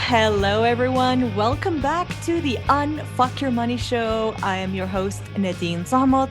Hello, everyone. Welcome back to the Unfuck Your Money Show. I am your host, Nadine Zahmot.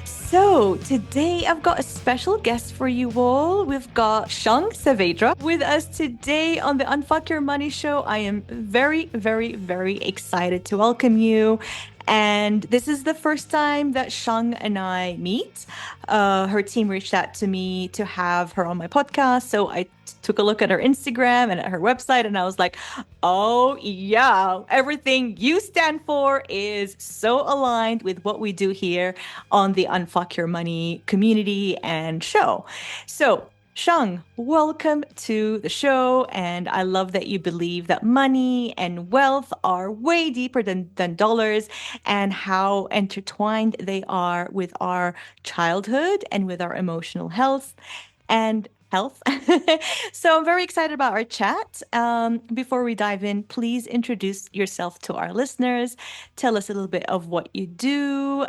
So, today I've got a special guest for you all. We've got Shang Saavedra with us today on the Unfuck Your Money Show. I am very, very, very excited to welcome you. And this is the first time that Shang and I meet. Her team reached out to me to have her on my podcast. So I took a look at her Instagram and at her website, and I was like, oh, yeah, everything you stand for is so aligned with what we do here on the Unfuck Your Money community and show. So, Shang, welcome to the show. And I love that you believe that money and wealth are way deeper than dollars and how intertwined they are with our childhood and with our emotional health and health. So I'm very excited about our chat. Before we dive in, please introduce yourself to our listeners. Tell us a little bit of what you do,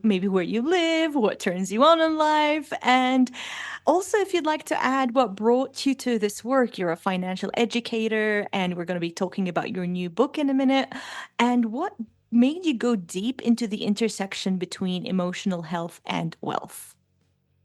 maybe where you live, what turns you on in life, and also if you'd like to add what brought you to this work. You're a financial educator, and we're going to be talking about your new book in a minute. And what made you go deep into the intersection between emotional health and wealth?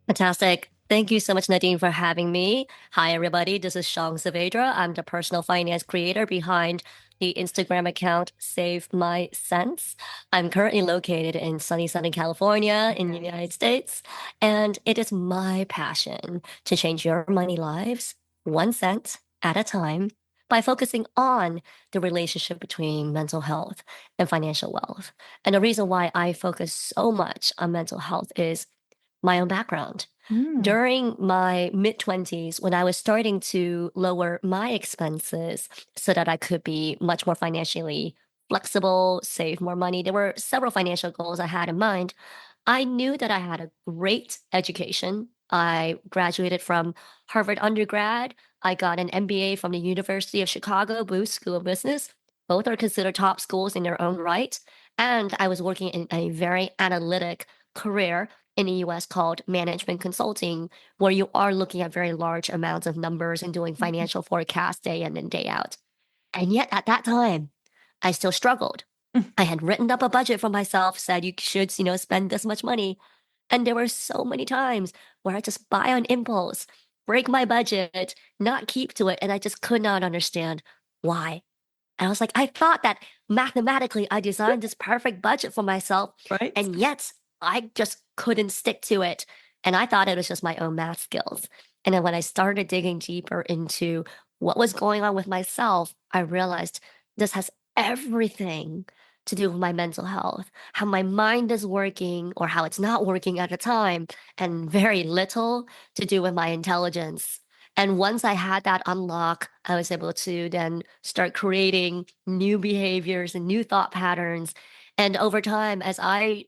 Fantastic. Thank you so much, Nadine, for having me. Hi, everybody. This is Shang Saavedra. I'm the personal finance creator behind the Instagram account Save My Sense. I'm currently located in sunny Southern California in the United States, and it is my passion to change your money lives 1 cent at a time by focusing on the relationship between mental health and financial wealth. And the reason why I focus so much on mental health is my own background. During my mid-20s, when I was starting to lower my expenses so that I could be much more financially flexible, save more money, there were several financial goals I had in mind. I knew that I had a great education. I graduated from Harvard undergrad. I got an MBA from the University of Chicago Booth School of Business. Both are considered top schools in their own right. And I was working in a very analytic career in the US called management consulting, where you are looking at very large amounts of numbers and doing financial forecasts day in and day out. And yet at that time, I still struggled. I had written up a budget for myself, said you should, spend this much money. And there were so many times where I just buy on impulse, break my budget, not keep to it. And I just could not understand why. And I was like, I thought that mathematically I designed this perfect budget for myself. Right? And yet I just couldn't stick to it. And I thought it was just my own math skills. And then when I started digging deeper into what was going on with myself, I realized this has everything to do with my mental health, how my mind is working or how it's not working at a time, and very little to do with my intelligence. And once I had that unlock, I was able to then start creating new behaviors and new thought patterns. And over time, as I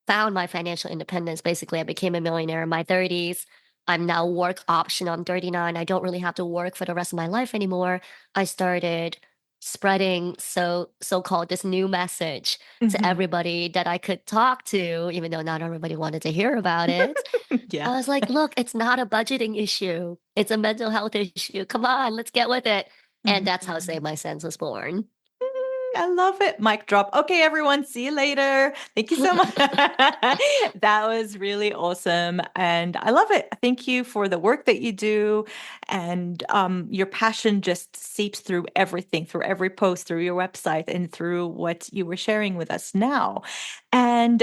found my financial independence, basically, I became a millionaire in my 30s. I'm now work option. I'm 39. I don't really have to work for the rest of my life anymore. I started spreading so-called this new message to everybody that I could talk to, even though not everybody wanted to hear about it. Yeah. I was like, look, it's not a budgeting issue. It's a mental health issue. Come on, let's get with it. And that's how Save My Sense was born. I love it. Mic drop. Okay, everyone. See you later. Thank you so much. That was really awesome. And I love it. Thank you for the work that you do. And your passion just seeps through everything, through every post, through your website, and through what you were sharing with us now. And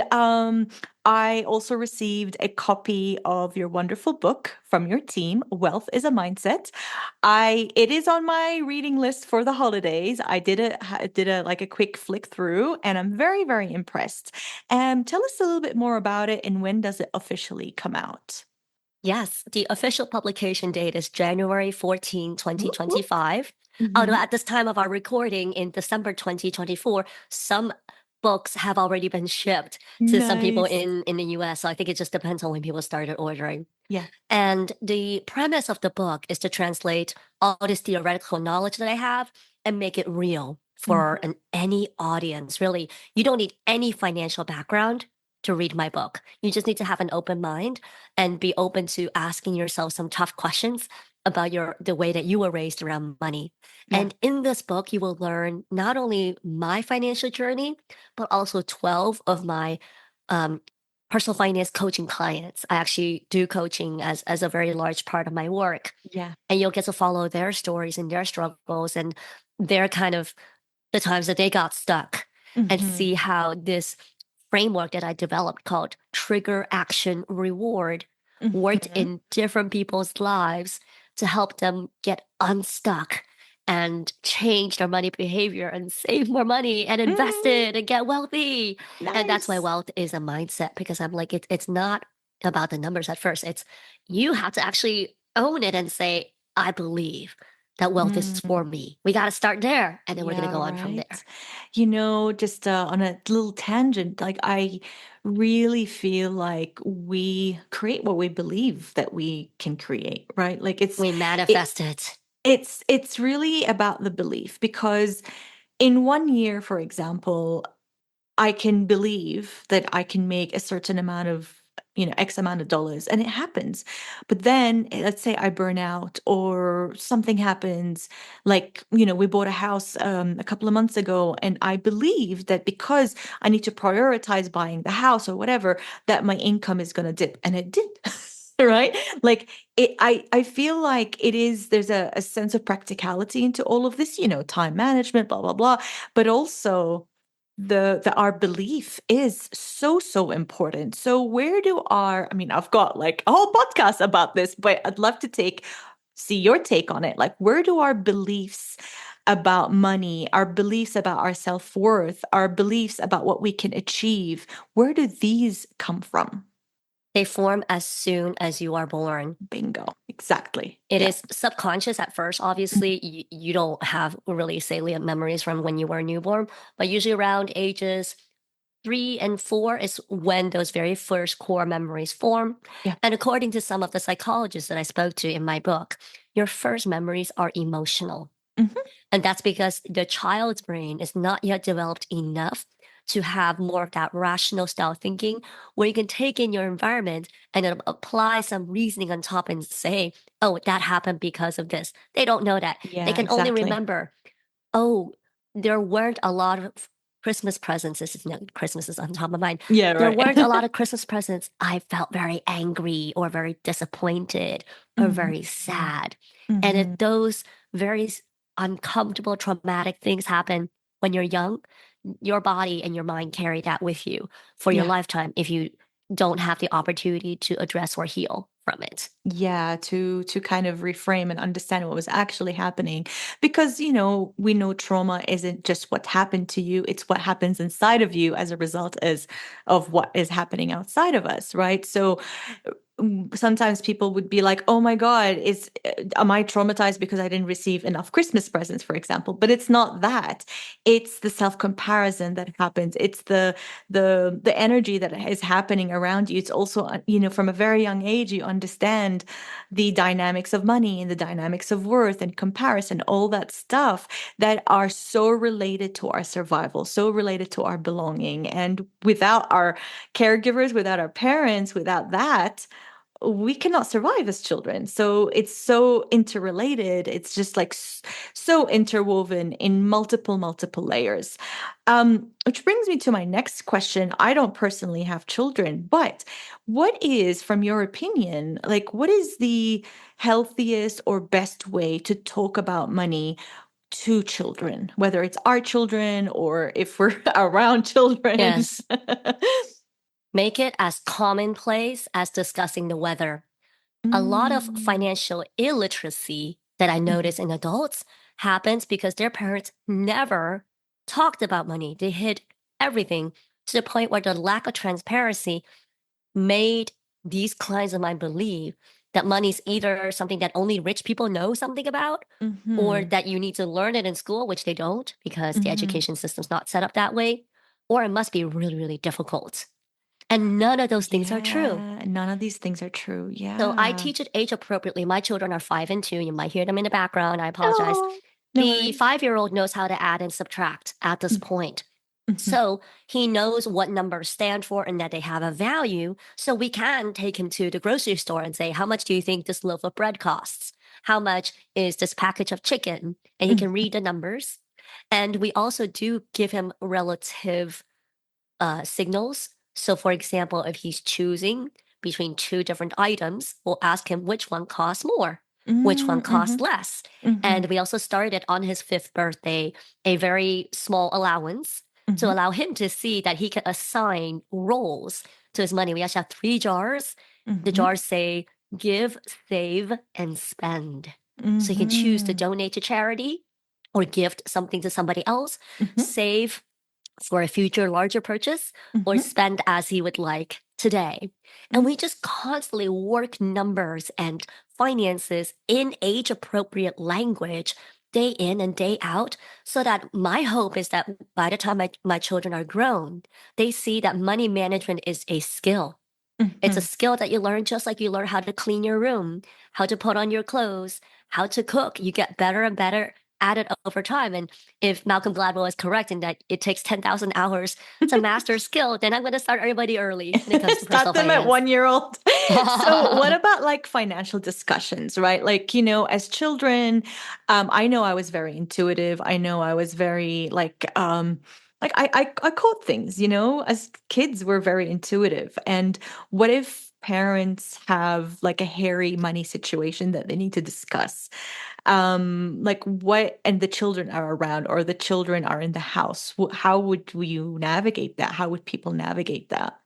I also received a copy of your wonderful book from your team, Wealth is a Mindset. It is on my reading list for the holidays. I did a like a quick flick through, and I'm very, very impressed. Tell us a little bit more about it, and when does it officially come out? Yes, the official publication date is January 14, Whoop, whoop. 2025. Although Mhm. at this time of our recording in December 2024, some books have already been shipped to some people Nice. in the US. So I think it just depends on when people started ordering. Yeah. And the premise of the book is to translate all this theoretical knowledge that I have and make it real for Mhm. any audience. Really, you don't need any financial background to read my book. You just need to have an open mind and be open to asking yourself some tough questions about the way that you were raised around money. Yeah. And in this book, you will learn not only my financial journey, but also 12 of my um, personal finance coaching clients. I actually do coaching as a very large part of my work. Yeah. And you'll get to follow their stories and their struggles and their kind of the times that they got stuck and Hmm. see how this framework that I developed called trigger action reward worked Hmm. in different people's lives to help them get unstuck and change their money behavior and save more money and invest Hmm. it and get wealthy. And that's why Nice. wealth is a mindset because I'm like, it's not about the numbers at first. It's you have to actually own it and say, I believe that wealth is Mm. for me. We got to start there and then we're going to Yeah, go on from right. there. Just on a little tangent, like I really feel like we create what we believe that we can create, right? Like We it manifest it. it's really about the belief because in 1 year, for example, I can believe that I can make a certain amount of, X amount of dollars, and it happens. But then let's say I burn out or something happens, like, we bought a house a couple of months ago, and I believe that because I need to prioritize buying the house or whatever, that my income is going to dip, and it did. Right? Like I feel like there's a sense of practicality into all of this, time management, blah, blah, blah. But also the our belief is so important. So where do I mean, I've got like a whole podcast about this, but I'd love to see your take on it. Like, where do our beliefs about money, our beliefs about our self-worth, our beliefs about what we can achieve, where do these come from? They form as soon as you are born. Bingo, exactly. It Yeah. is subconscious at first. Obviously, you don't have really salient memories from when you were a newborn, but usually around ages 3 and 4 is when those very first core memories form. Yeah. And according to some of the psychologists that I spoke to in my book, your first memories are emotional. Hmm. And that's because the child's brain is not yet developed enough to have more of that rational style thinking where you can take in your environment and then apply some reasoning on top and say, oh, that happened because of this. They don't know that. They Yeah, can only exactly. remember, oh, there weren't a lot of Christmas presents. This is, Christmas is on top of mind. Yeah, There right. weren't a lot of Christmas presents. I felt very angry or very disappointed or Hmm. very sad. And Hmm. those very uncomfortable, traumatic things happen when you're young, your body and your mind carry that with you for your Yeah. lifetime if you don't have the opportunity to address or heal from it. Yeah, to kind of reframe and understand what was actually happening, because we know trauma isn't just what happened to you, it's what happens inside of you as a result as of what is happening outside of us, right? So sometimes people would be like, oh my god, am I traumatized because I didn't receive enough Christmas presents, for example? But it's not that. It's the self comparison that happens. It's the energy that is happening around you. It's also, from a very young age, you understand the dynamics of money and the dynamics of worth and comparison, all that stuff that are so related to our survival, so related to our belonging. And without our caregivers, without our parents, without that, we cannot survive as children. So it's so interrelated. It's just like so interwoven in multiple layers. Which brings me to my next question. I don't personally have children, but what is, from your opinion, like what is the healthiest or best way to talk about money to children, whether it's our children or if we're around children? Yes. Make it as commonplace as discussing the weather. A lot of Mm. financial illiteracy that I Mhm. notice in adults happens because their parents never talked about money. They hid everything to the point where the lack of transparency made these clients of mine believe that money's either something that only rich people know something about or Mhm. that you need to learn it in school, which they don't because the Mhm. education system's not set up that way, or it must be really, really difficult. And none of those things are true. Yeah, none of these things are true. So I Yeah. teach it age appropriately. My children are 5 and 2. You might hear them in the background. I apologize. Oh, no The worries. 5-year-old knows how to add and subtract at this Mm. point. Mhm. So he knows what numbers stand for and that they have a value. So we can take him to the grocery store and say, how much do you think this loaf of bread costs? how much is this package of chicken? And he can read the numbers. And we also do give him relative signals. So, for example, if he's choosing between two different items, we'll ask him which one costs more, which one costs Mm-hmm. less. Mm-hmm. And we also started on his fifth birthday a very small allowance to Mm-hmm. allow him to see that he can assign roles to his money. We actually have three jars. The Mm-hmm. jars say give, save, and spend. So you can choose to Mm-hmm. donate to charity or gift something to somebody else, Mm-hmm. save for a future larger purchase, or Mm-hmm. spend as he would like today. And Mm-hmm. we just constantly work numbers and finances in age appropriate language day in and day out, so that my hope is that by the time my children are grown, they see that money management is a skill. It's a Mm-hmm. skill that you learn just like you learn how to clean your room, how to put on your clothes, how to cook. You get better and better at it over time. And if Malcolm Gladwell is correct in that it takes 10,000 hours to master a skill, then I'm going to start everybody early when it comes to Start personal them at finance. 1 year old. So, what about like financial discussions, right? Like, as children, I know I was very intuitive. I know I was very like I caught things, as kids, we're very intuitive. And what if parents have like a hairy money situation that they need to discuss? Like what, and the children are around or the children are in the house. How would you navigate that? How would people navigate that?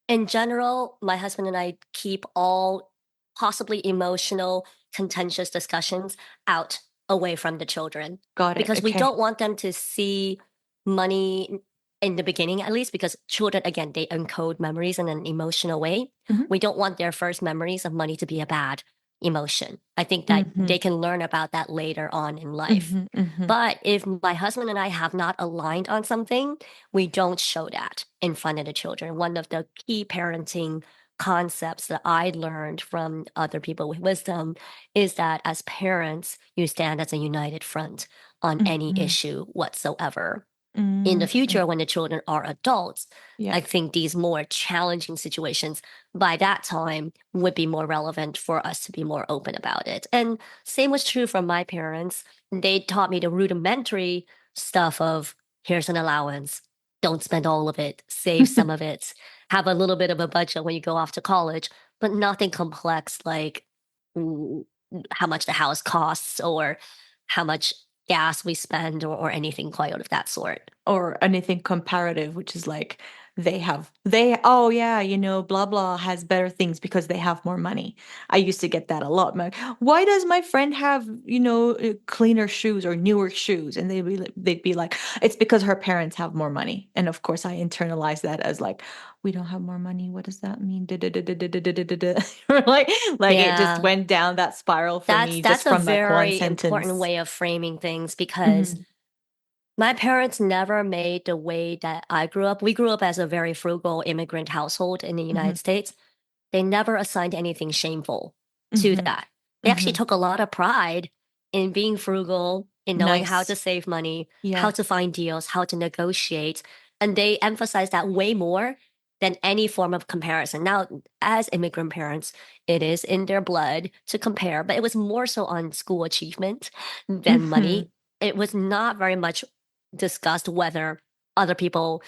In general, my husband and I keep all possibly emotional, contentious discussions out away from the children Got it. because we Okay. don't want them to see money in the beginning, at least, because children, again, they encode memories in an emotional way. Mhm. We don't want their first memories of money to be a bad emotion. I think that Mhm. they can learn about that later on in life. Mhm. Mhm. But if my husband and I have not aligned on something, we don't show that in front of the children. One of the key parenting concepts that I learned from other people with wisdom is that as parents, you stand as a united front on any Mhm. issue whatsoever. In the Mhm. future, when the children are adults, Yeah. I think these more challenging situations by that time would be more relevant for us to be more open about it. And same was true for my parents. They taught me the rudimentary stuff of here's an allowance, don't spend all of it, save some of it, have a little bit of a budget when you go off to college, but nothing complex like mm, how much the house costs or how much gas we spend or anything quite out of that sort. Or anything comparative, which is like oh yeah, blah blah has better things because they have more money. I used to get that a lot. Like, why does my friend have, cleaner shoes or newer shoes? And they'd be like, it's because her parents have more money. And of course I internalized that as like, we don't have more money. What does that mean? Da-da-da-da-da-da-da-da-da. Like it just Yeah, went down that spiral for that's me just that's a from that one very important sentence. way of framing things because Hmm. my parents never made the way that I grew up. We grew up as a very frugal immigrant household in the Hmm. United States. They never assigned anything shameful to Hmm. that. They actually Hmm. took a lot of pride in being frugal, in knowing how to Nice. save money, how Yeah. to find deals, how to negotiate. And they emphasize that way more than any form of comparison. Now, as immigrant parents, it is in their blood to compare, but it was more so on school achievement than Hmm. money. It was not very much discussed whether other people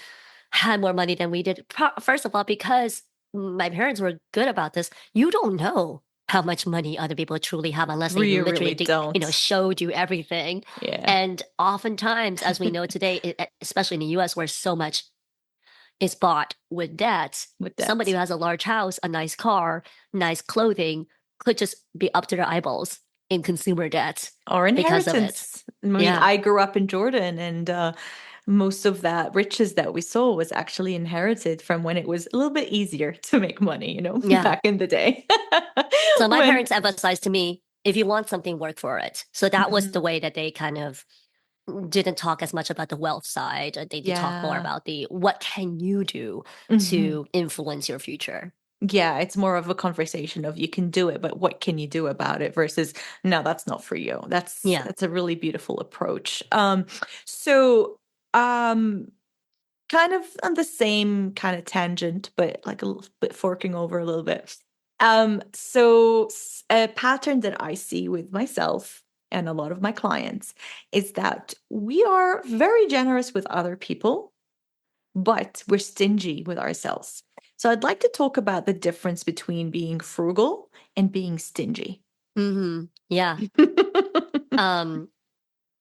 had more money than we did. First of all, because my parents were good about this, you don't know how much money other people truly have unless they We literally, really don't. showed you everything. Yeah. And oftentimes, as we know today, especially in the US, where so much is bought with debt, With somebody that. who has a large house, a nice car, nice clothing could just be up to their eyeballs in consumer debt Or because of it. inheritance. I mean, Yeah. I grew up in Jordan, and most of that riches that we saw was actually inherited from when it was a little bit easier to make money, Yeah. back in the day. So my When parents emphasized to me, if you want something, work for it. So that was Mhm. the way that they kind of didn't talk as much about the wealth side. They did talk more Yeah. about the what can you do Hmm. to influence your future. Yeah, it's more of a conversation of you can do it, but what can you do about it versus no, that's not for you. That's Yeah. that's a really beautiful approach. So um kind of on the same kind of tangent, but like a little bit forking over a little bit. A pattern that I see with myself and a lot of my clients is that we are very generous with other people, but we're stingy with ourselves. So I'd like to talk about the difference between being frugal and being stingy. Yeah. Um,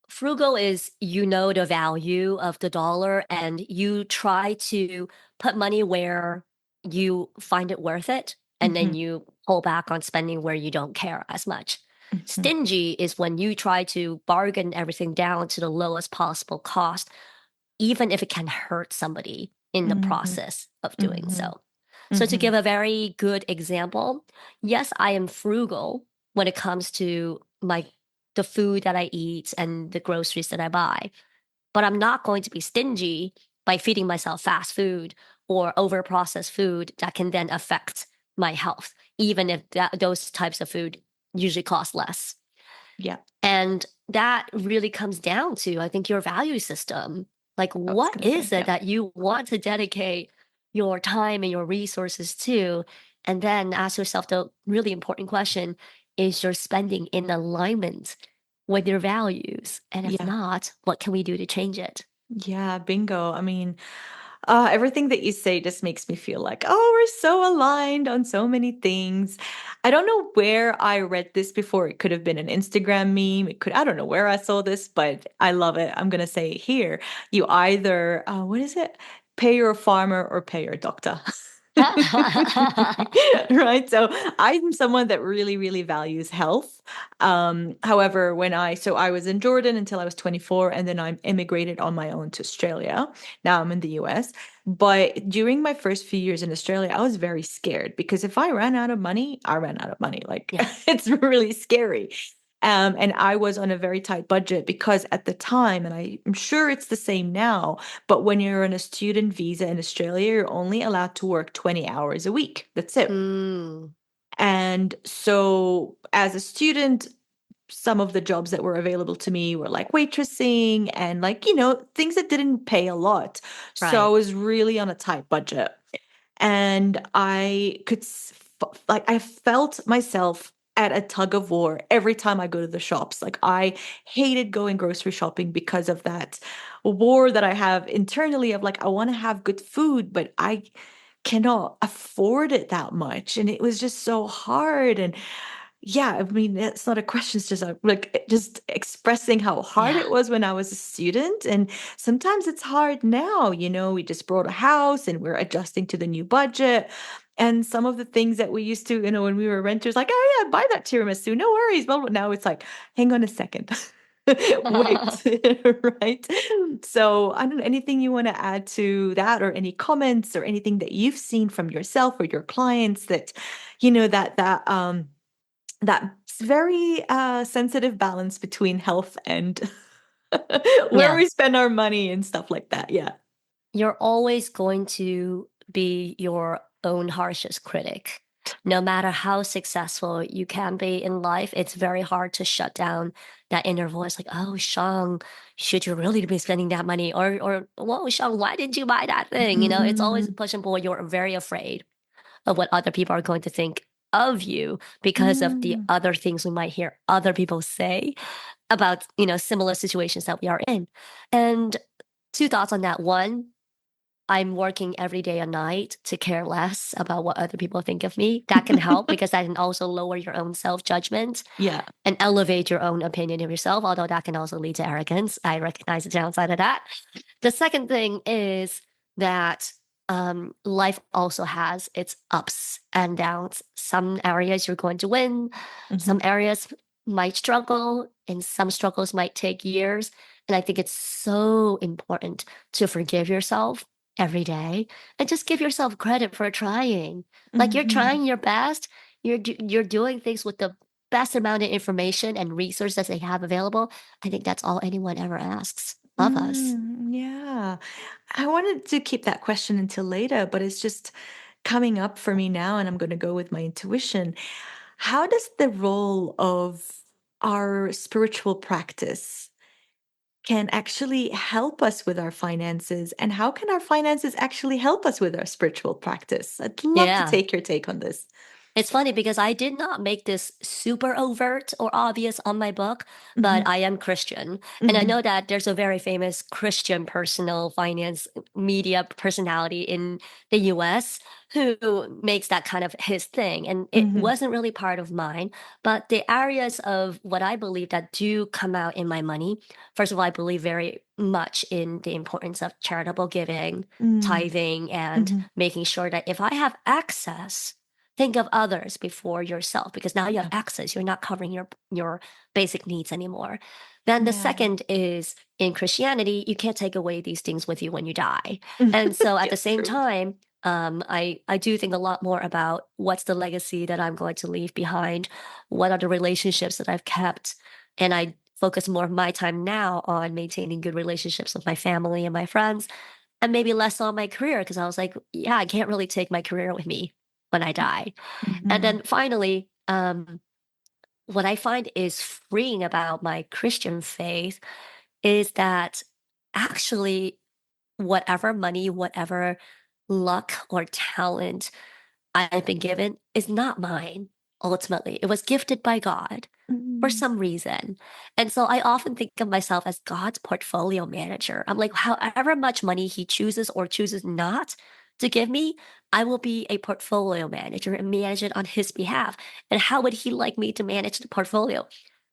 frugal is you know the value of the dollar and you try to put money where you find it worth it, and then Mhm, you pull back on spending where you don't care as much. mhm, Stingy is when you try to bargain everything down to the lowest possible cost, even if it can hurt somebody in the mhm, process of doing mhm, so. So, to give mhm. a very good example, yes, I am frugal when it comes to the food that I eat and the groceries that I buy, but I'm not going to be stingy by feeding myself fast food or over processed food that can then affect my health, even if those types of food usually cost less. Yeah, And that really comes down to, I think, your value system. Like, I was what gonna say, is it yeah. that you want to dedicate your time and your resources to? And then ask yourself the really important question: is your spending in alignment with your values? And if Yeah. not, what can we do to change it? Yeah, bingo. I mean, everything that you say just makes me feel like, oh, we're so aligned on so many things. I don't know where I read this before. It could have been an Instagram meme. I don't know where I saw this, but I love it. I'm gonna say it here. You either, what is it? Pay your farmer or pay your doctor. Right. So I'm someone that really, really values health. However, so I was in Jordan until I was 24, and then I immigrated on my own to Australia. Now I'm in the US. But during my first few years in Australia, I was very scared because if I ran out of money, I ran out of money. Like Yeah. it's really scary. And I was on a very tight budget because at the time, and I'm sure it's the same now, but when you're on a student visa in Australia, you're only allowed to work 20 hours a week. That's it. Mm, And so as a student, some of the jobs that were available to me were like waitressing and like, things that didn't pay a lot. So I right. was really on a tight budget. And I felt myself at a tug of war every time I go to the shops. Like I hated going grocery shopping because of that war that I have internally of like, I want to have good food, but I cannot afford it that much. And it was just so hard. And yeah, I mean, it's not a question. It's just like just expressing how hard Yeah. it was when I was a student. And sometimes it's hard now. We just bought a house and we're adjusting to the new budget. And some of the things that we used to, when we were renters, like, oh yeah, buy that tiramisu, no worries. But now it's like, hang on a second. Wait, right? So I don't know, anything you want to add to that or any comments or anything that you've seen from yourself or your clients that, that very sensitive balance between health and where Yeah. we spend our money and stuff like that. Yeah. You're always going to be your own harshest critic. No matter how successful you can be in life, it's very hard to shut down that inner voice like, oh, Shang, should you really be spending that money? Or, whoa, Shang, why did you buy that thing? It's always a Mm, push and pull. You're very afraid of what other people are going to think of you because of the mm, other things we might hear other people say about, similar situations that we are in. And two thoughts on that. One, I'm working every day and night to care less about what other people think of me. That can help because that can also lower your own self judgment yeah. and elevate your own opinion of yourself, although that can also lead to arrogance. I recognize the downside of that. The second thing is that life also has its ups and downs. Some areas you're going to win, some Mhm. areas might struggle, and some struggles might take years. And I think it's so important to forgive yourself every day and just give yourself credit for trying. Like you're Mhm. trying your best. You're doing things with the best amount of information and resources they have available. I think that's all anyone ever asks of us. Yeah. I wanted to keep that question until later, but it's just coming up for me now, and I'm going to go with my intuition. How does the role of our spiritual practice can actually help us with our finances, and how can our finances actually help us with our spiritual practice? I'd love to Yeah. take your take on this. It's funny because I did not make this super overt or obvious on my book, but Hmm. I am Christian. And I Hmm. know that there's a very famous Christian personal finance media personality in the US who makes that kind of his thing. And it Hmm. wasn't really part of mine. But the areas of what I believe that do come out in my money, first of all, I believe very much in the importance of charitable giving, Hmm. tithing, and Hmm. making sure that if I have access, think of others before yourself because now you have Yeah. access. You're not covering your basic needs anymore. Then the Yeah. second is in Christianity, you can't take away these things with you when you die. And so at Yeah, the same true. time, I do think a lot more about what's the legacy that I'm going to leave behind, what are the relationships that I've kept, and I focus more of my time now on maintaining good relationships with my family and my friends, and maybe less on my career because I was like, yeah, I can't really take my career with me when I die. And Hmm. then finally, what I find is freeing about my Christian faith is that actually, whatever money, whatever luck or talent I've been given is not mine, ultimately. It was gifted by God for Hmm. some reason. And so I often think of myself as God's portfolio manager. I'm like, however much money he chooses or chooses not to give me, I will be a portfolio manager and manage it on his behalf. And how would he like me to manage the portfolio?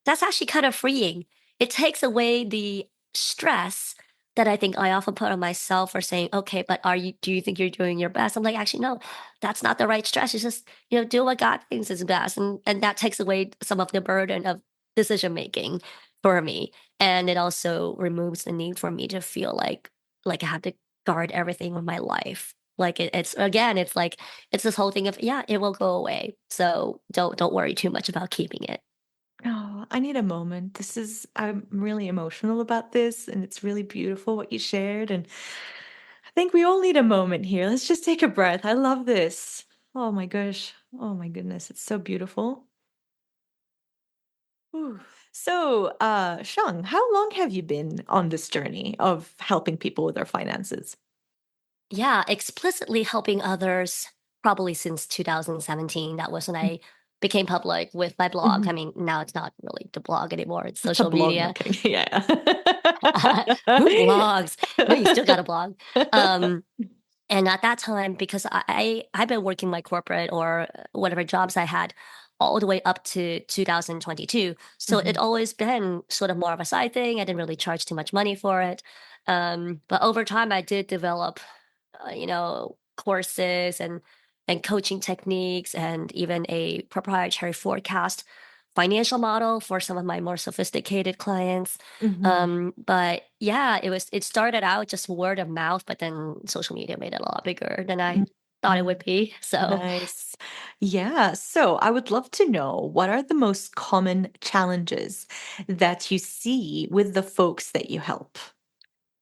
That's actually kind of freeing. It takes away the stress that I think I often put on myself for saying, okay, but do you think you're doing your best? I'm like, actually, no, that's not the right stress. It's just, do what God thinks is best. And that takes away some of the burden of decision making for me. And it also removes the need for me to feel like I have to guard everything with my life. Like it's again, it's like it's this whole thing of, yeah, it will go away. So don't worry too much about keeping it. Oh, I need a moment. I'm really emotional about this, and it's really beautiful what you shared. And I think we all need a moment here. Let's just take a breath. I love this. Oh my gosh. Oh my goodness. It's so beautiful. Whew. So, Shang, how long have you been on this journey of helping people with their finances? Yeah, explicitly helping others probably since 2017. That was when I became public with my blog. Mm-hmm. I mean, now it's not really the blog anymore, it's It's a social blog, no media. kidding. Yeah. Who blogs? No, you still got a blog. Um, and at that time, because I've been working my corporate or whatever jobs I had all the way up to 2022. So it Hmm. always been sort of more of a side thing. I didn't really charge too much money for it. But over time, I did develop courses and coaching techniques and even a proprietary forecast financial model for some of my more sophisticated clients. Hmm. But yeah, it started out just word of mouth, but then social media made it a lot bigger than I thought it Hmm. would be. So Nice. Yeah. So I would love to know what are the most common challenges that you see with the folks that you help?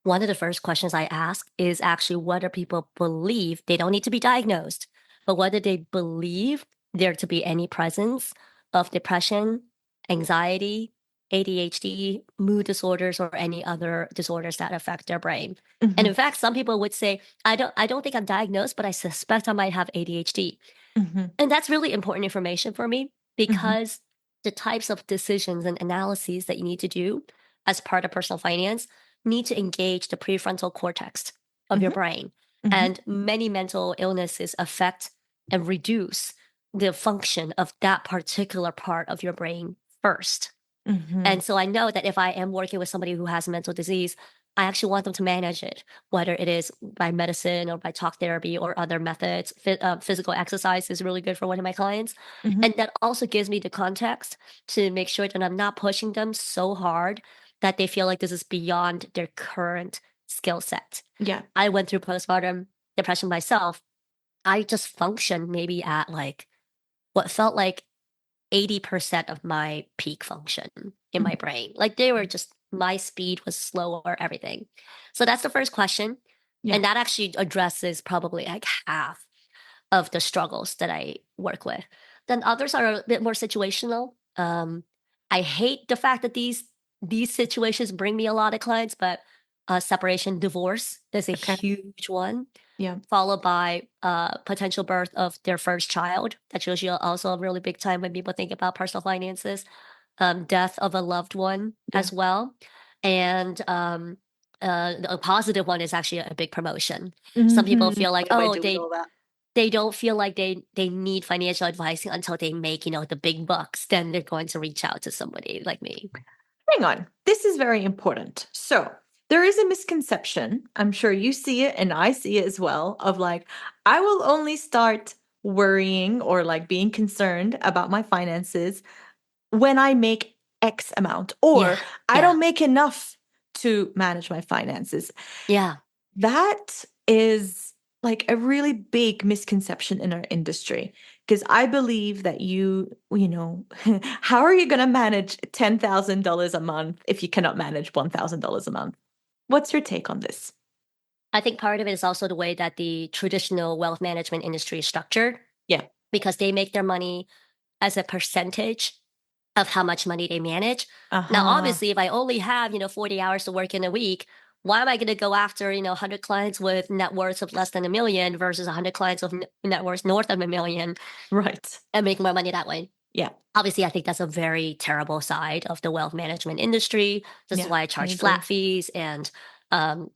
one of the first questions I ask is actually what do people believe? They don't need to be diagnosed, but what do they believe there to be any presence of depression, anxiety, ADHD, mood disorders, or any other disorders that affect their brain? And Hmm. in fact, some people would say, I don't think I'm diagnosed, but I suspect I might have ADHD. Hmm. And that's really important information for me Hmm. because the types of decisions and analyses that you need to do as part of personal finance need to engage the prefrontal cortex of your Hmm. brain. Hmm. And many mental illnesses affect and reduce the function of that particular part of your brain first. Hmm. And so I know that if I am working with somebody who has mental disease, I actually want them to manage it, whether it is by medicine or by talk therapy or other methods. Physical exercise is really good for one of my clients. Hmm. And that also gives me the context to make sure that I'm not pushing them so hard that they feel like this is beyond their current skill set. Yeah. I went through postpartum depression myself. I just functioned maybe at like what felt like 80% of my peak function in my Mhm. brain. Like they were just, my speed was slower, everything. So that's the first question. Yeah. And that actually addresses probably like half of the struggles that I work with. Then others are a bit more situational. I hate the fact that these situations bring me a lot of clients, but separation, divorce is a Okay. huge one, Yeah. followed by potential birth of their first child. That's usually also a really big time when people think about personal finances. Death of a loved one Yeah. as well. And a positive one is actually a big promotion. Some people Mm-hmm. feel like, What do I oh, do with all that? they don't feel like they need financial advice until they make, the big bucks. Then they're going to reach out to somebody like me. Hang on. This is very important. So, there is a misconception. I'm sure you see it and I see it as well of like, I will only start worrying or like being concerned about my finances when I make X amount, Yeah, or I yeah, don't make enough to manage my finances. yeah. That is like a really big misconception in our industry because I believe that how are you going to manage $10,000 a month if you cannot manage $1,000 a month? What's your take on this? I think part of it is also the way that the traditional wealth management industry is structured Yeah. because they make their money as a percentage of how much money they manage. Now, Uh-huh. obviously, if I only have, 40 hours to work in a week, why am I going to go after, 100 clients with net worths of less than a million versus 100 clients with net worths north of a million Right. and make more money that way? Yeah. Obviously, I think that's a very terrible side of the wealth management industry. This is Yeah. why I I charge flat agree. fees, and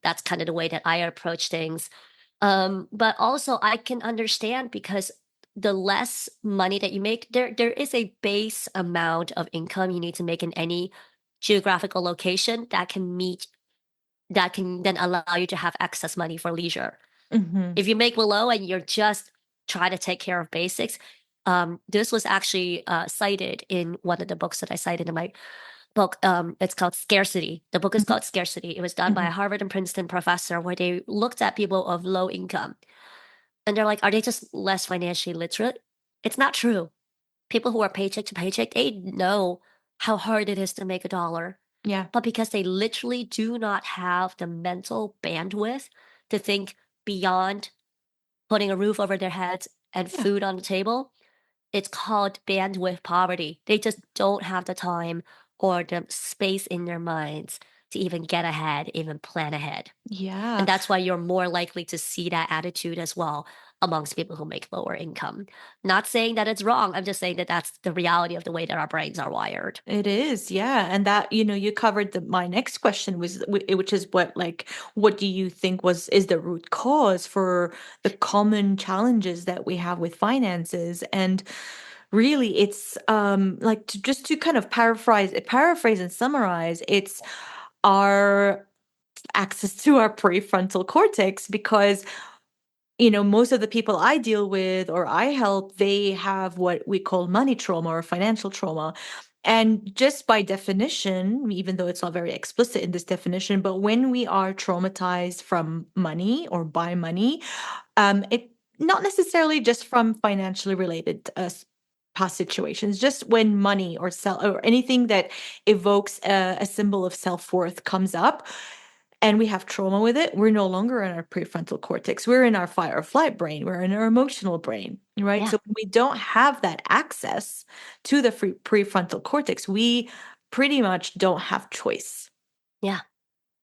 that's kind of the way that I approach things. But also, I can understand because the less money that you make, there is a base amount of income you need to make in any geographical location that can then allow you to have excess money for leisure. Mm-hmm. If you make below and you're just trying to take care of basics, this was actually cited in one of the books that I cited in my book. It's called Scarcity. The book is Mm-hmm. called Scarcity. It was done by Mm-hmm. a Harvard and Princeton professor where they looked at people of low income and they're like, are they just less financially literate? It's not true. People who are paycheck to paycheck, they know how hard it is to make a dollar. Yeah. But because they literally do not have the mental bandwidth to think beyond putting a roof over their heads and Yeah. food on the table, it's called bandwidth poverty. They just don't have the time or the space in their minds to even get ahead, even plan ahead. Yeah. And that's why you're more likely to see that attitude as well amongst people who make lower income. Not saying that it's wrong. I'm just saying that that's the reality of the way that our brains are wired. It is, yeah. And that, you covered my next question which is what do you think is the root cause for the common challenges that we have with finances? And really it's like just to kind of paraphrase and summarize, it's our access to our prefrontal cortex because most of the people I deal with or I help, they have what we call money trauma or financial trauma. And just by definition, even though it's not very explicit in this definition, but when we are traumatized from money or by money, it not necessarily just from financially related past situations, just when money or anything that evokes a symbol of self-worth comes up, and we have trauma with it, we're no longer in our prefrontal cortex. We're in our fight or flight brain. We're in our emotional brain, right? Yeah, So when we don't have that access to the prefrontal cortex, we pretty much don't have choice, yeah.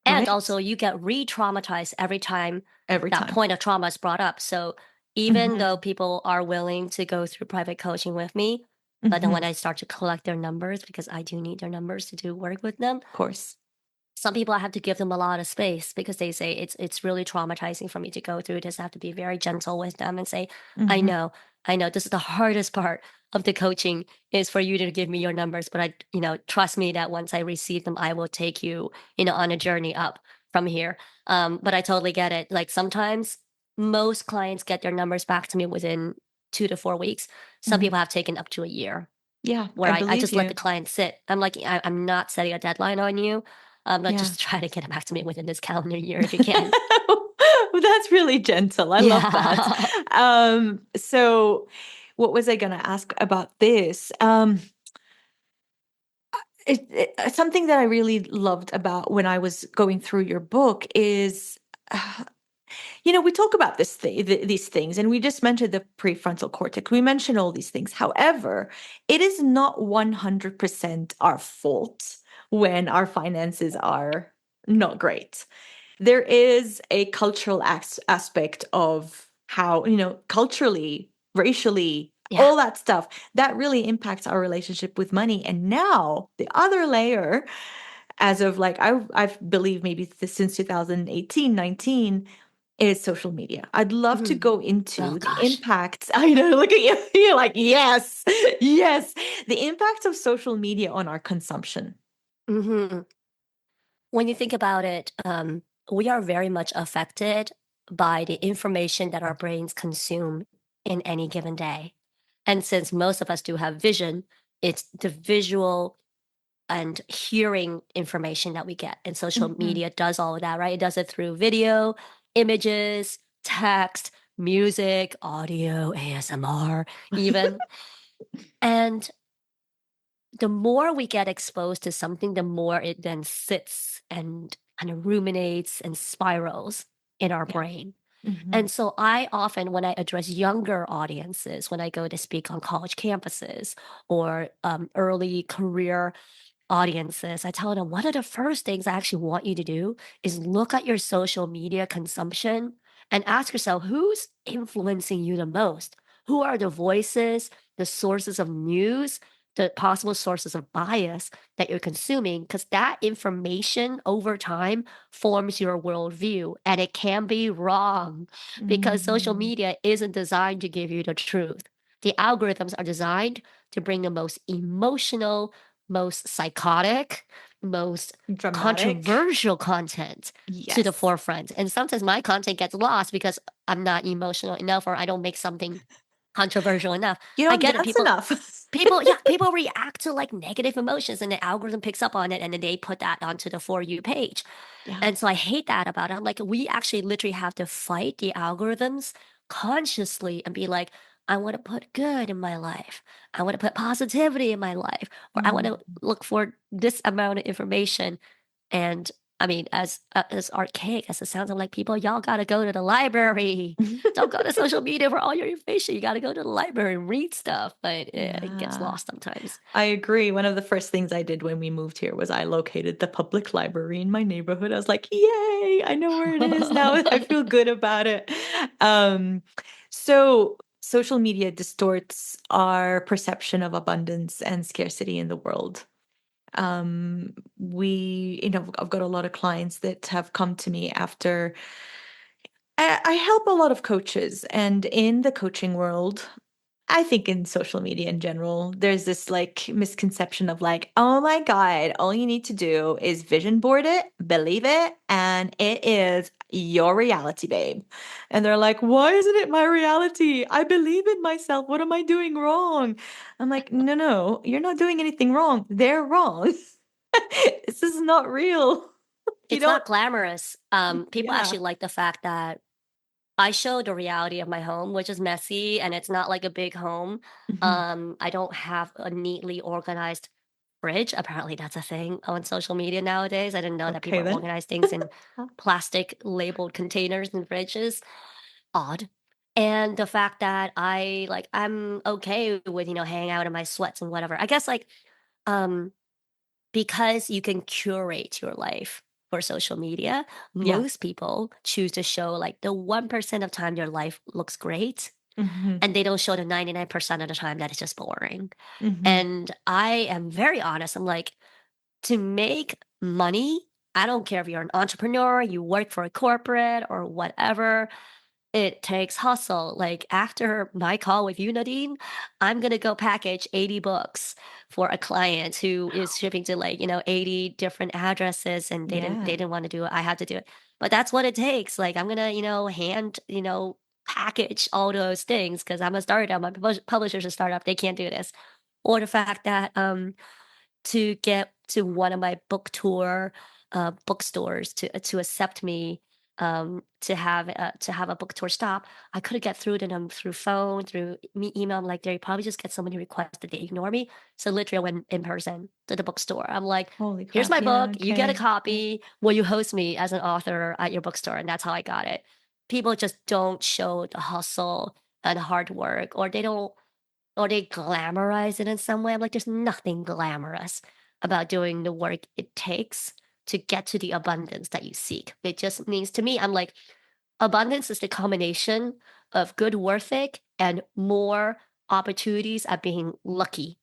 And right? also, you get re traumatized every time Every that time. point of trauma is brought up. So, even though Hmm. people are willing to go through private coaching with me, but then when Hmm. I start to collect their numbers, because I do need their numbers to do work with them, Of course. some people I have to give them a lot of space because they say it's really traumatizing for me to go through this. I have to be very gentle with them and say, I Hmm. know, I know this is the hardest part of the coaching is for you to give me your numbers, but trust me that once I receive them, I will take you, on a journey up from here. But I totally get it. Like sometimes most clients get their numbers back to me within 2 to 4 weeks. Some Hmm. people have taken up to a year Yeah, where I I believe just let you. the client sit. I'm like, I'm not setting a deadline on you. But Yeah. just try to get it back to me within this calendar year if you can. That's really gentle. I love that. Yeah. So what was I going to ask about this? Something that I really loved about when I was going through your book is, uh, we talk about these things, and we just mentioned the prefrontal cortex. We mentioned all these things. However, it is not 100% our fault when our finances are not great. there is a cultural aspect of how, culturally, racially, Yeah. all that stuff that really impacts our relationship with money. And now the other layer, as of like, I believe maybe since 2018, 19, is social media. I'd love to Mhm. go Oh into the gosh. impacts. I know, look at you. You're like, yes, yes. The impact of social media on our consumption. Hmm. When you think about it, we are very much affected by the information that our brains consume in any given day. And since most of us do have vision, it's the visual and hearing information that we get. And social Mhm. media does all of that, right? It does it through video, images, text, music, audio, ASMR, even. And the more we get exposed to something, the more it then sits and kind of ruminates and spirals in our Yeah. brain. Mhm. And so I often, when I address younger audiences, when I go to speak on college campuses or early career audiences, I tell them one of the first things I actually want you to do is look at your social media consumption and ask yourself who's influencing you the most? Who are the voices, the sources of news, the possible sources of bias that you're consuming? Because that information over time forms your worldview and it can be wrong because social Mm. media isn't designed to give you the truth. The algorithms are designed to bring the most emotional, most psychotic, most Dramatic. controversial content to the Yes. forefront. And sometimes my content gets lost because I'm not emotional enough or I don't make something controversial enough. You I don't get it. dance enough. People react to like negative emotions and the algorithm picks up on it and then they put that onto the For You page. Yeah. And so I hate that about it. I'm like, we actually literally have to fight the algorithms consciously and be like, I want to put good in my life. I want to put positivity in my life, or I want Mm. to look for this amount of information. And I mean, as archaic as it sounds, I'm like, people, y'all got to go to the library. Don't go to social media for all your information. You got to go to the library and read stuff, but it gets Yeah. lost sometimes. I agree. One of the first things I did when we moved here was I located the public library in my neighborhood. I was like, yay, I know where it is now. I feel good about it. Um, so social media distorts our perception of abundance and scarcity in the world. I've got a lot of clients that have come to me after I help a lot of coaches, and in the coaching world, I think in social media in general, there's this like misconception of like, oh my God, all you need to do is vision board it, believe it, and it is your reality, babe. And they're like, why isn't it my reality? I believe in myself. What am I doing wrong? I'm like, no, no, you're not doing anything wrong. They're wrong. This is not real. You It's don't, not glamorous. People yeah. actually like the fact that I show the reality of my home, which is messy and it's not like a big home. Mhm. I don't have a neatly organized fridge. Apparently, that's a thing on social media nowadays. I didn't know that Okay, people then. organize things in plastic labeled containers and fridges. Odd. And the fact that I'm okay with, hanging out in my sweats and whatever. I guess um because you can curate your life for social media, Yeah. most people choose to show like the 1% of time your life looks great Mhm. and they don't show the 99% of the time that it's just boring. Mhm. And I am very honest. I'm like, to make money, I don't care if you're an entrepreneur, you work for a corporate or whatever, it takes hustle. Like after my call with you, Nadine, I'm gonna go package 80 books for a client who is shipping to 80 different addresses and they Yeah. didn't want to do it. I had to do it. But that's what it takes. Like I'm gonna, hand, package all those things because I'm a startup. My publisher's a startup. They can't do this. Or the fact that to get to one of my book tour bookstores to accept me to have a book tour stop. I couldn't get through to them through phone, through email. I'm like, they probably just get so many requests that they ignore me. So literally, I went in person to the bookstore. I'm like, Holy here's crap. my Yeah. book. You get a Okay. copy. Will you host me as an author at your bookstore? And that's how I got it. People just don't show the hustle and hard work, or they don't or they glamorize it in some way. I'm like, there's nothing glamorous about doing the work it takes to get to the abundance that you seek. It just means to me, I'm like, abundance is the combination of good work ethic and more opportunities at being lucky.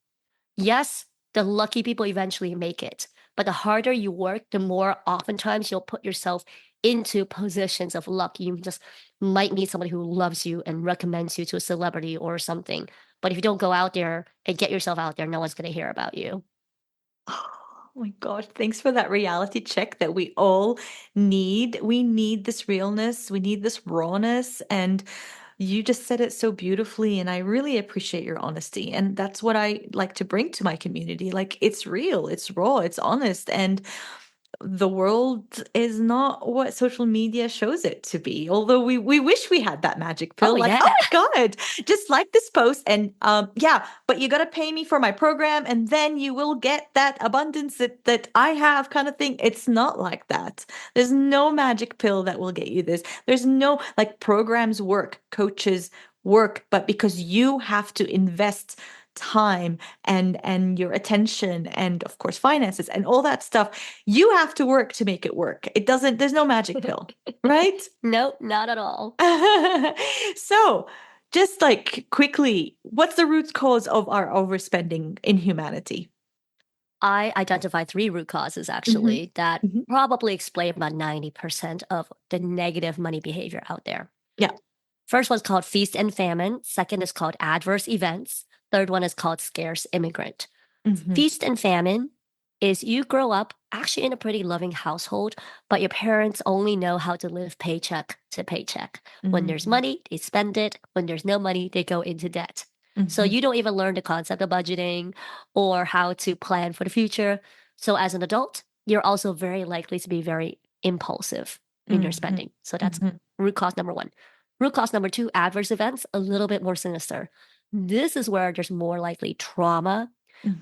Yes, the lucky people eventually make it, but the harder you work, the more oftentimes you'll put yourself into positions of luck. You just might meet somebody who loves you and recommends you to a celebrity or something. But if you don't go out there and get yourself out there, no one's going to hear about you. Oh my God, thanks for that reality check that we all need. We need this realness, we need this rawness. And you just said it so beautifully. And I really appreciate your honesty. And that's what I like to bring to my community. Like, it's real, it's raw, it's honest. And the world is not what social media shows it to be. Although we wish we had that magic Oh, pill, like, yeah. oh my God, just like this post. And yeah, but you got to pay me for my program and then you will get that abundance that I have, kind of thing. It's not like that. There's no magic pill that will get you this. There's no, like, programs work, coaches work, but because you have to invest time and your attention and of course finances and all that stuff, you have to work to make it work. It doesn't, there's no magic pill, right? Nope, not at all. So just like quickly, what's the root cause of our overspending in humanity? I identified three root causes Hmm. actually that Hmm. probably explain about 90% of the negative money behavior out there. Yeah. First one's called feast and famine. Second is called adverse events. Third one is called scarce immigrant. Hmm. Feast and famine is you grow up actually in a pretty loving household, but your parents only know how to live paycheck to paycheck. When there's Hmm. money, they spend it. When there's no money, they go into debt. So Hmm. you don't even learn the concept of budgeting or how to plan for the future. So as an adult, you're also very likely to be very impulsive in your Hmm. spending. So that's Hmm. root cause number one. Root cause number two, adverse events, a little bit more sinister. This is where there's more likely trauma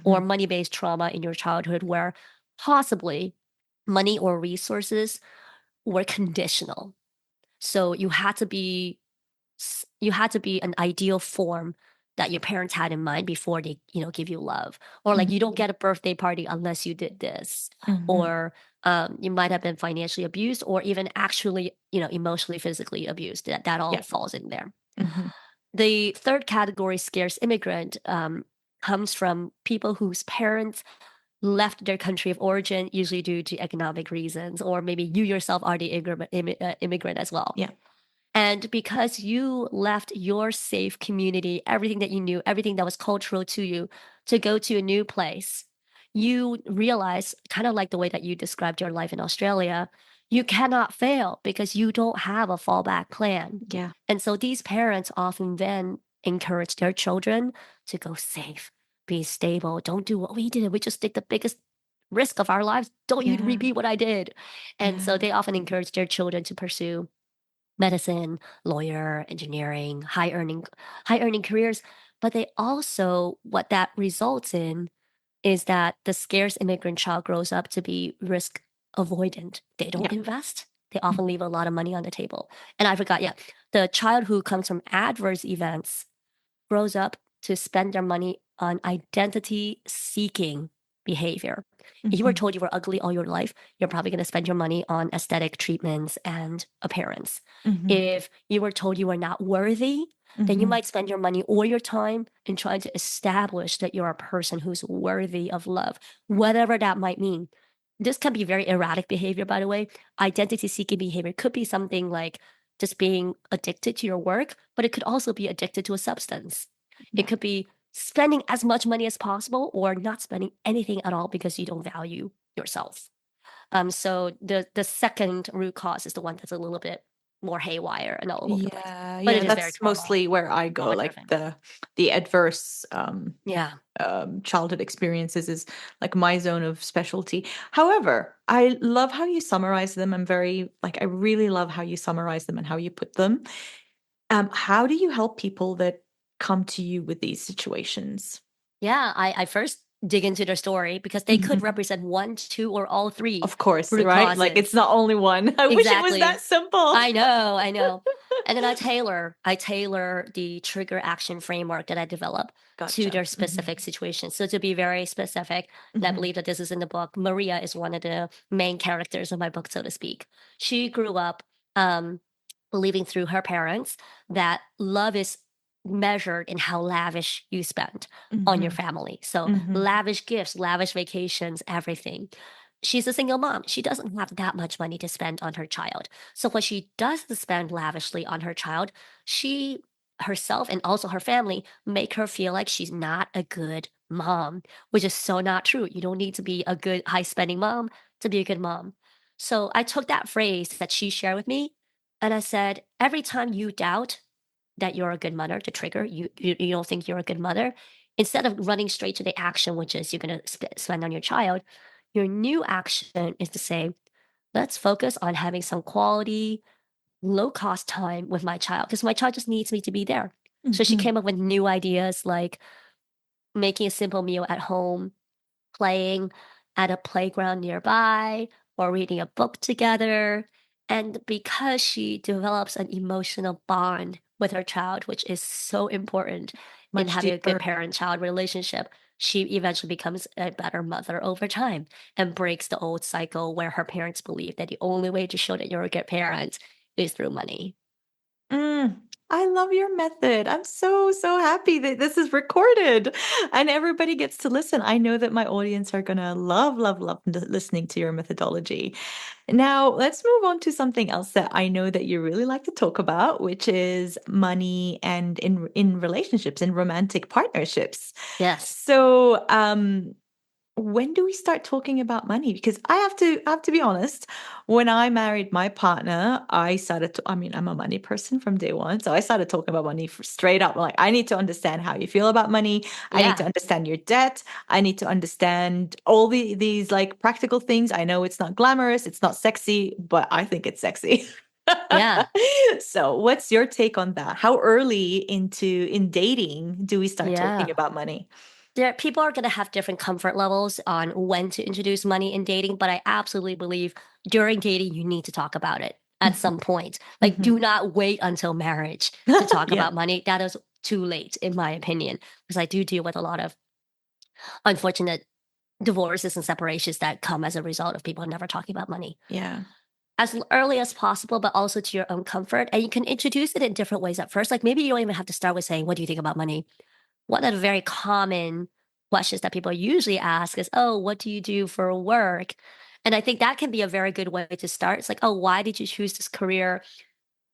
or Hmm. money based trauma in your childhood where possibly money or resources were conditional. So you had to be an ideal form that your parents had in mind before they, give you love. Or like you don't get a birthday party unless you did this. Hmm. Or you might have been financially abused or even actually, emotionally, physically abused. That all Yeah. falls in there. Hmm. The third category, scarce immigrant, comes from people whose parents left their country of origin, usually due to economic reasons, or maybe you yourself are the immigrant as well. Yeah. And because you left your safe community, everything that you knew, everything that was cultural to you, to go to a new place, you realize, kind of like the way that you described your life in Australia, you cannot fail because you don't have a fallback plan. Yeah. And so these parents often then encourage their children to go safe, be stable, don't do what we did. We just take the biggest risk of our lives. Don't you Yeah. repeat what I did. And so Yeah. they often encourage their children to pursue medicine, lawyer, engineering, high earning careers. But they also, what that results in is that the scarce immigrant child grows up to be risk avoidant. They don't Yeah. invest. They often leave a lot of money on the table. And I forgot, yeah, the child who comes from adverse events grows up to spend their money on identity seeking behavior. If you were Hmm. told you were ugly all your life, you're probably going to spend your money on aesthetic treatments and appearance. Hmm. If you were told you were not worthy, then you Hmm. might spend your money or your time in trying to establish that you're a person who's worthy of love, whatever that might mean. This can be very erratic behavior, by the way. Identity seeking behavior could be something like just being addicted to your work, but it could also be addicted to a substance. It Yeah. could be spending as much money as possible or not spending anything at all because you don't value yourself. So the second root cause is the one that's a little bit more haywire and all over the place, Yeah, but yeah, it is very that's mostly where I go, trauma like driven. the adverse Yeah. childhood experiences is like my zone of specialty. However, I love how you summarize them. I'm very like I really love how you summarize them and how you put them. How do you help people that come to you with these situations? Yeah, I first dig into their story because they could Mhm. represent one, two, or all three Of course, root right? Like it's causes. not only one. I wish it was that Exactly. simple. I know, I know. And then I tailor the trigger action framework that I develop to Gotcha. their specific situation. So to be very specific, and I believe that this is in the book, Maria is one of the main characters of my book, so to speak. She grew up believing through her parents that love is measured in how lavish you spend on your family. So lavish gifts, lavish vacations, everything. She's a single mom. She doesn't have that much money to spend on her child. So when she does spend lavishly on her child, she herself and also her family make her feel like she's not a good mom, which is so not true. You don't need to be a good high spending mom to be a good mom. So I took that phrase that she shared with me and I said, every time you doubt that you're a good mother, to trigger, you don't think you're a good mother, instead of running straight to the action, which is you're going to spend on your child, your new action is to say, let's focus on having some quality, low cost time with my child because my child just needs me to be there. So she came up with new ideas like making a simple meal at home, playing at a playground nearby, or reading a book together. And because she develops an emotional bond with her child, which is so important in Much having a good deeper. parent child relationship, she eventually becomes a better mother over time and breaks the old cycle where her parents believe that the only way to show that you're a good parent is through money. Mm, I love your method. I'm so, so happy that this is recorded and everybody gets to listen. I know that my audience are going to love, love, love listening to your methodology. Now, let's move on to something else that I know that you really like to talk about, which is money and in relationships, in romantic partnerships. Yes. So, when do we start talking about money? Because I have to be honest, when I married my partner, I started to, I mean, I'm a money person from day one. So I started talking about money straight up. Like, I need to understand how you feel about money. I need to Yeah. understand your debt. I need to understand all these like practical things. I know it's not glamorous, it's not sexy, but I think it's sexy. Yeah. So what's your take on that? How early in dating do we start talking Yeah. about money? People are going to have different comfort levels on when to introduce money in dating, but I absolutely believe during dating you need to talk about it at some point. Like, Mhm. do not wait until marriage to talk Yeah. about money. That is too late, in my opinion, because I do deal with a lot of unfortunate divorces and separations that come as a result of people never talking about money. Yeah. As early as possible, but also to your own comfort. And you can introduce it in different ways at first. Like, maybe you don't even have to start with saying, "What do you think about money?" One of the very common questions that people usually ask is, "Oh, what do you do for work?" And I think that can be a very good way to start. It's like, "Oh, why did you choose this career?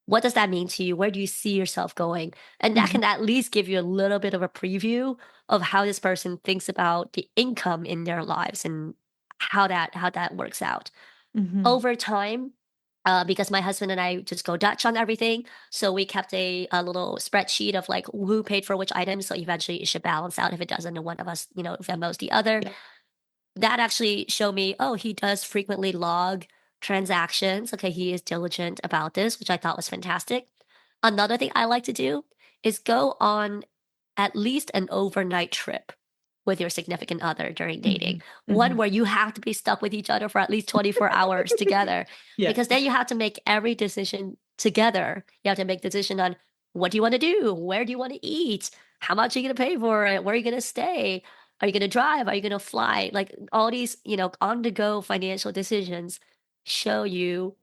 What does that mean to you? Where do you see yourself going?" And that Mhm, can at least give you a little bit of a preview of how this person thinks about the income in their lives and how that works out. mhm. Over time, because my husband and I just go Dutch on everything, so we kept a little spreadsheet of like who paid for which items. So eventually it should balance out. If it doesn't, then one of us, Venmos the other. Yeah. That actually showed me, oh, he does frequently log transactions. Okay, he is diligent about this, which I thought was fantastic. Another thing I like to do is go on at least an overnight trip with your significant other during dating. Mhm, One mhm. where you have to be stuck with each other for at least 24 hours together, Yeah. because then you have to make every decision together. You have to make decision on what do you want to do? Where do you want to eat? How much are you going to pay for it? Where are you going to stay? Are you going to drive? Are you going to fly? Like all these, on the go financial decisions show you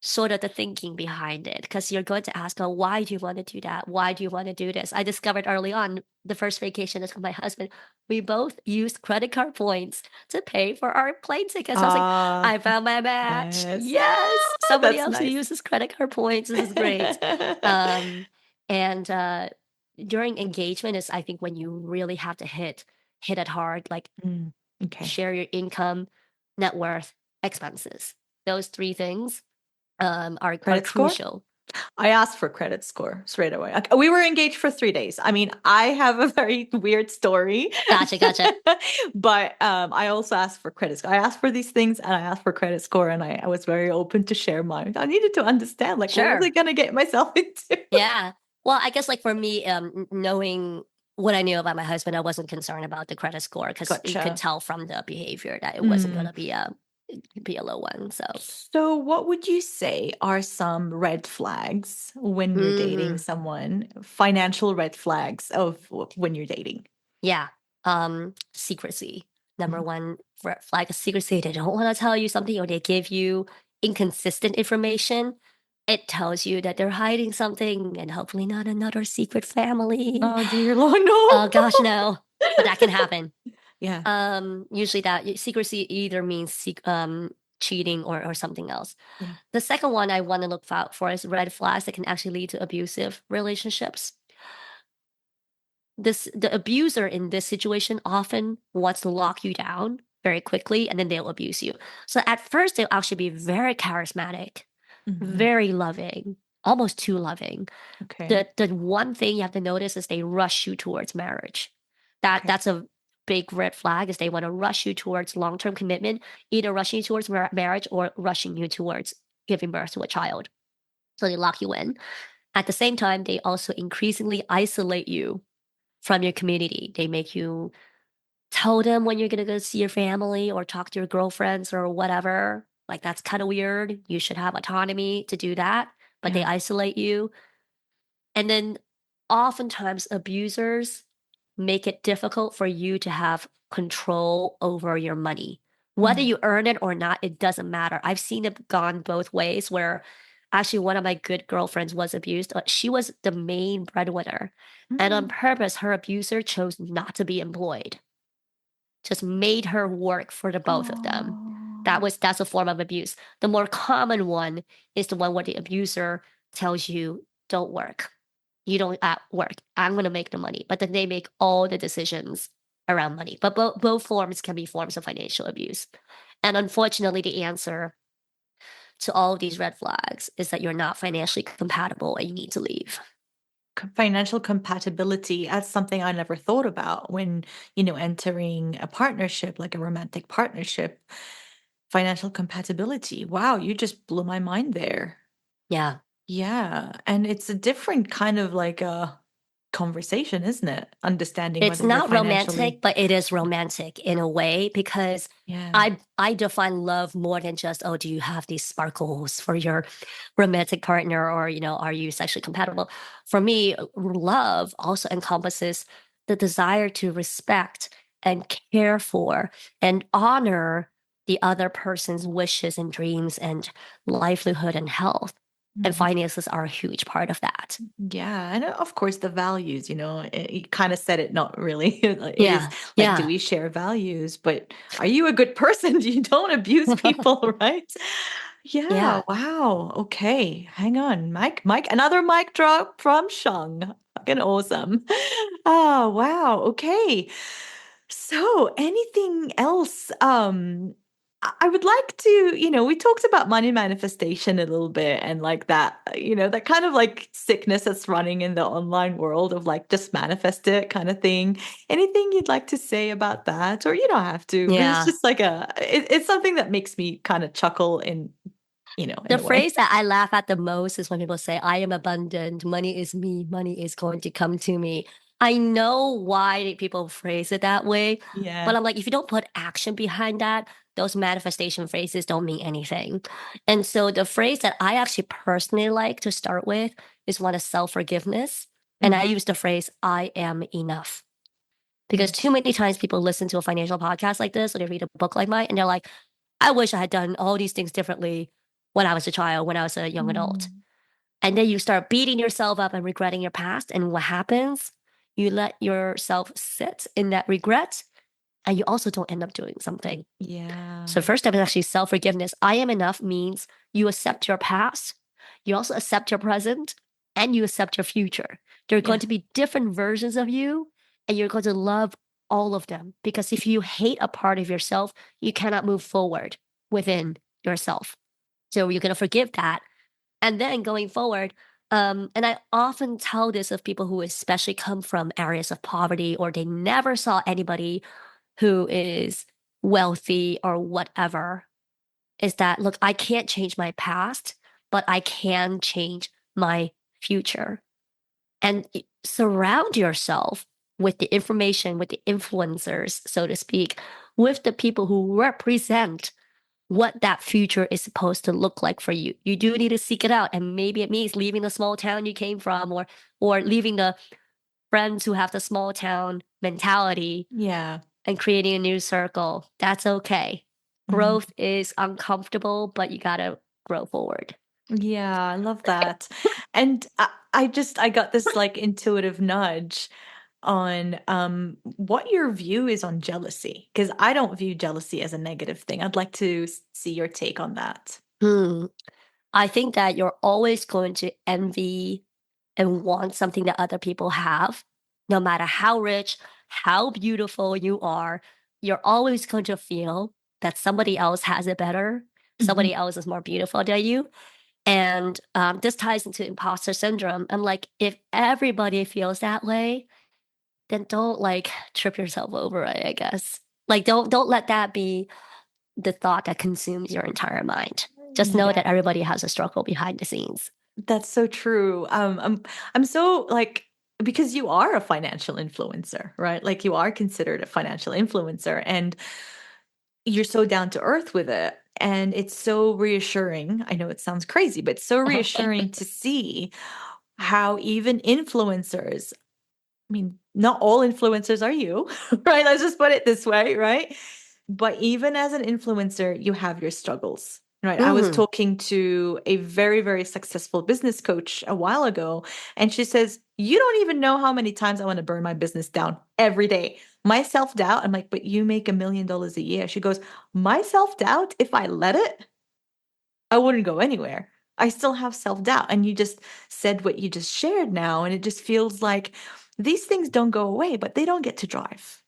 sort of the thinking behind it because you're going to ask, oh, why do you want to do that? Why do you want to do this? I discovered early on the first vacation is with my husband. We both used credit card points to pay for our plane tickets. I was like, Ah, I found my match. yes. Yes. Ah, Somebody that's else who nice. uses credit card points. This is great. Um, and during engagement is I think when you really have to hit it hard, like Mm, okay. share your income, net worth, expenses. Those three things are Credit score? crucial. I asked for credit score straight away. We were engaged for 3 days. I mean, I have a very weird story, Gotcha, gotcha. but I also asked for credit score. I asked for these things and I asked for credit score, and I was very open to share mine. I needed to understand, like, what was I Sure. going to get myself into? Yeah. Well, I guess like for me, knowing what I knew about my husband, I wasn't concerned about the credit score because you could Gotcha. tell from the behavior that it wasn't going Mm, to be be a low one. So, So, what would you say are some red flags when you're dating mhm. someone? Financial red flags of when you're dating. Yeah. Secrecy. Number Mhm. one red flag is secrecy. They don't want to tell you something or they give you inconsistent information. It tells you that they're hiding something and hopefully not another secret family. Oh dear Lord, Oh no. gosh, no. But that can happen. Yeah, Usually secrecy either means cheating or something else. yeah. The second one I want to look out for is red flags that can actually lead to abusive relationships. The abuser in this situation often wants to lock you down very quickly and then they'll abuse you. So at first they'll actually be very charismatic, Mhm. very loving, almost too loving. Okay, The one thing you have to notice is they rush you towards marriage. okay. That's a big red flag is they want to rush you towards long-term commitment, either rushing you towards marriage or rushing you towards giving birth to a child. So they lock you in. At the same time, they also increasingly isolate you from your community. They make you tell them when you're gonna go see your family or talk to your girlfriends or whatever. Like that's kind of weird. You should have autonomy to do that, but they Yeah. isolate you. And then oftentimes abusers make it difficult for you to have control over your money. Whether Mm. you earn it or not, it doesn't matter. I've seen it gone both ways where actually one of my good girlfriends was abused. She was the main breadwinner. And on Mm. purpose, her abuser chose not to be employed, just made her work for the both of them. Oh. That's a form of abuse. The more common one is the one where the abuser tells you, don't work. You don't at work. I'm going to make the money. But then they make all the decisions around money. But both forms can be forms of financial abuse. And unfortunately, the answer to all of these red flags is that you're not financially compatible and you need to leave. Financial compatibility, that's something I never thought about when, entering a partnership, like a romantic partnership. Financial compatibility. Wow, you just blew my mind there. Yeah. Yeah, and it's a different kind of like a conversation, isn't it? Understanding It's whether you're not financially. romantic, but it is romantic in a way because Yeah. I define love more than just, oh, do you have these sparkles for your romantic partner or, are you sexually compatible? For me, love also encompasses the desire to respect and care for and honor the other person's wishes and dreams and livelihood and health. And Mhm. finances are a huge part of that. Yeah, and of course the values, you kind of said it, not really. Like, it is Yeah. like, do Yeah. we share values? But are you a good person? You don't abuse people, right? Yeah, Yeah. wow. Okay, hang on. Mike, another mic drop from Shang. Fucking awesome. Oh, wow. Okay. So, anything else? I would like to, we talked about money manifestation a little bit and like that, that kind of like sickness that's running in the online world of like just manifest it kind of thing. Anything you'd like to say about that? Or you don't have to, but it's Yeah. just like it's something that makes me kind of chuckle in The a way. phrase that I laugh at the most is when people say, I am abundant, money is me, money is going to come to me. I know why people phrase it that way, but Yeah. I'm like, if you don't put action behind that, those manifestation phrases don't mean anything. And so the phrase that I actually personally like to start with is one of self-forgiveness. And Mm, I use the phrase, I am enough. Because mm, too many times people listen to a financial podcast like this or they read a book like mine and they're like, I wish I had done all these things differently when I was a child, when I was a young adult. mm. And then you start beating yourself up and regretting your past. And what happens? You let yourself sit in that regret and you also don't end up doing something. Yeah. So, first step is actually self forgiveness. I am enough means you accept your past, you also accept your present, and you accept your future. There are going Yeah. to be different versions of you, and you're going to love all of them. Because if you hate a part of yourself, you cannot move forward within yourself. So, you're going to forgive that. And then going forward, and I often tell this of people who especially come from areas of poverty or they never saw anybody who is wealthy or whatever is that, look, I can't change my past, but I can change my future. And surround yourself with the information, with the influencers, so to speak, with the people who represent what that future is supposed to look like for you. You do need to seek it out. And maybe it means leaving the small town you came from, or leaving the friends who have the small town mentality Yeah. and creating a new circle. That's okay. Mhm. Growth is uncomfortable, but you gotta grow forward. Yeah, I love that. And I got this like intuitive nudge on what your view is on jealousy, because I don't view jealousy as a negative thing. I'd like to see your take on that. Hmm. I think that you're always going to envy and want something that other people have. No matter how rich, how beautiful you are, you're always going to feel that somebody else has it better. Mhm. Somebody else is more beautiful than you. And this ties into imposter syndrome. And like, if everybody feels that way, then don't like trip yourself over it, I guess. Like, don't let that be the thought that consumes your entire mind. Just know Yeah, that everybody has a struggle behind the scenes. that's so true. I'm so like, because you are a financial influencer, right? Like you are considered a financial influencer, and you're so down to earth with it. And it's so reassuring. I know it sounds crazy, but it's so reassuring to see how even influencers, I mean, not all influencers are you, right? Let's just put it this way, right? But even as an influencer, you have your struggles, right? I was Mm, talking to a very, very successful business coach a while ago, and she says, "You don't even know how many times I want to burn my business down every day." My self doubt, I'm like, "But you make $1 million a year." She goes, "My self doubt, if I let it, I wouldn't go anywhere. I still have self doubt." And you just said what you just shared now. And it just feels like these things don't go away, but they don't get to drive,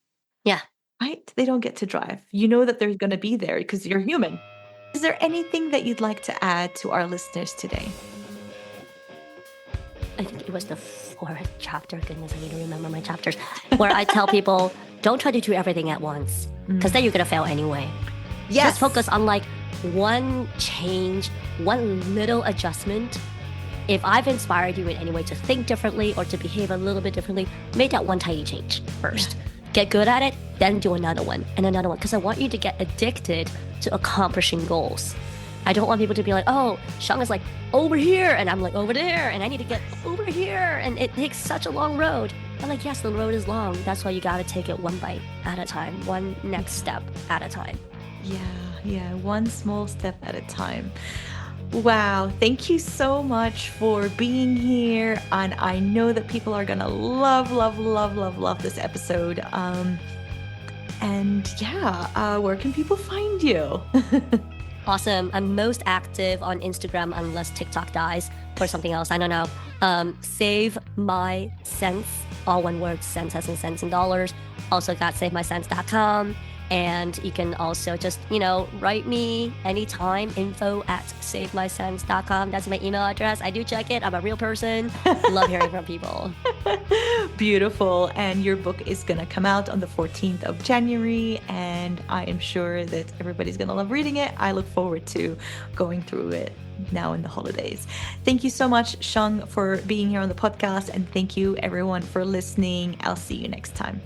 yeah. right? They don't get to drive. You know that they're going to be there because you're human. Is there anything that you'd like to add to our listeners today? I think it was the fourth chapter. Goodness, I need to remember my chapters. Where I tell people, don't try to do everything at once, because then Mm. you're gonna fail anyway. Just focus Yes. on like one change, one little adjustment. If I've inspired you in any way to think differently or to behave a little bit differently, make that one tiny change Yeah. first. Get good at it, then do another one and another one. Because I want you to get addicted to accomplishing goals. I don't want people to be like, oh, Shang is like over here and I'm like over there and I need to get over here. And it takes such a long road. I'm like, yes, the road is long. That's why you got to take it one bite at a time, one next step at a time. Yeah. Yeah. One small step at a time. Wow, thank you so much for being here. And I know that people are gonna love, love, love, love, love this episode. And yeah, where can people find you? Awesome. I'm most active on Instagram unless TikTok dies or something else. I don't know. Save My Sense, all one word, cents as in cents and dollars. Also got savemysense.com. And you can also just, write me anytime, info@savemysense.com. That's my email address. I do check it. I'm a real person. Love hearing from people. Beautiful. And your book is going to come out on the 14th of January. And I am sure that everybody's going to love reading it. I look forward to going through it now in the holidays. Thank you so much, Shang, for being here on the podcast. And thank you, everyone, for listening. I'll see you next time.